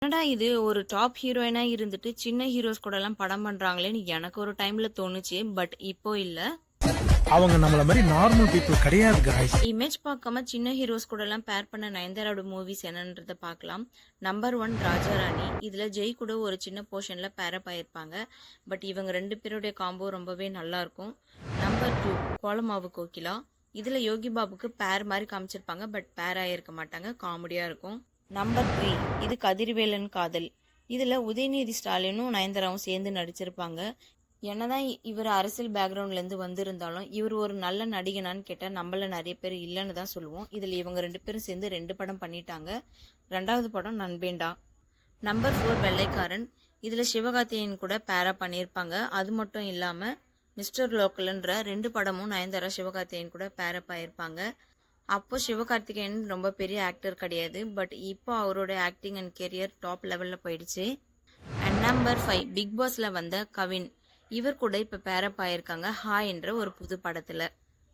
என்னடா இது ஒரு டாப் ஹீரோயினா இருந்துட்டு சின்ன ஹீரோஸ் கூட எல்லாம் படம் பண்றாங்களேன்னு எனக்கு ஒரு டைம்ல தோணுச்சு. பட் இப்போ இல்ல. அவங்க நம்மள மாதிரி நார்மல் பீப்புள் கிடையாது guys. இமேஜ் பார்க்காம சின்ன ஹீரோஸ் கூட எல்லாம் பேர் பண்ண நயன்தாராவோட மூவிஸ் என்னன்றத பார்க்கலாம். நம்பர் 1 ராஜாராணி. இதுல ஜெய் கூட ஒரு சின்ன போர்ஷன்ல பேரப் ஆயிருப்பாங்க. பட் இவங்க 2 பேருடைய காம்போ ரொம்பவே நல்லா இருக்கும். நம்பர் 2 கோலமாவு கோகிலா. இதுல யோகி பாபுக்கு பேர் மாதிரி காமிச்சிருப்பாங்க. பட் பேர் ஆயிருக்க மாட்டாங்க. காமெடியா இருக்கும். நம்பர் 3 இது கதிர்வேலன் காதல். இதுல உதயநிதி ஸ்டாலினும் நயன்தாராவும் சேர்ந்து நடிச்சிருப்பாங்க. என்னதான் இவர் அரசியல் பேக்ரவுண்ட்ல இருந்து வந்திருந்தாலும் இவர் ஒரு நல்ல நடிகனான்னு கேட்டா நம்மள நிறைய பேர் இல்லைன்னு தான் சொல்லுவோம். இதுல இவங்க 2 பேரும் சேர்ந்து 2 படம் பண்ணிட்டாங்க. 2வது படம் நண்பேண்டா. நம்பர் 4 வெள்ளைக்காரன். இதுல சிவகார்த்திகேயன் கூட பேரா பண்ணியிருப்பாங்க. அது மட்டும் இல்லாம மிஸ்டர் லோக்கல்ன்ற 2 படமும் நயன்தாரா சிவகார்த்திகேயன் கூட பேரப் ஆயிருப்பாங்க. அப்போ சிவகார்த்திகேயன் ரொம்ப பெரிய ஆக்டர் கிடையாது. பட் இப்போ அவரோட ஆக்டிங் அண்ட் கெரியர் டாப் லெவல்ல போயிடுச்சு. அண்ட் நம்பர் 5 பிக் பாஸ்ல வந்த கவின். இவர் கூட இப்ப பேரப் ஆயிருக்காங்க ஹாய் என்ற ஒரு புது படத்துல.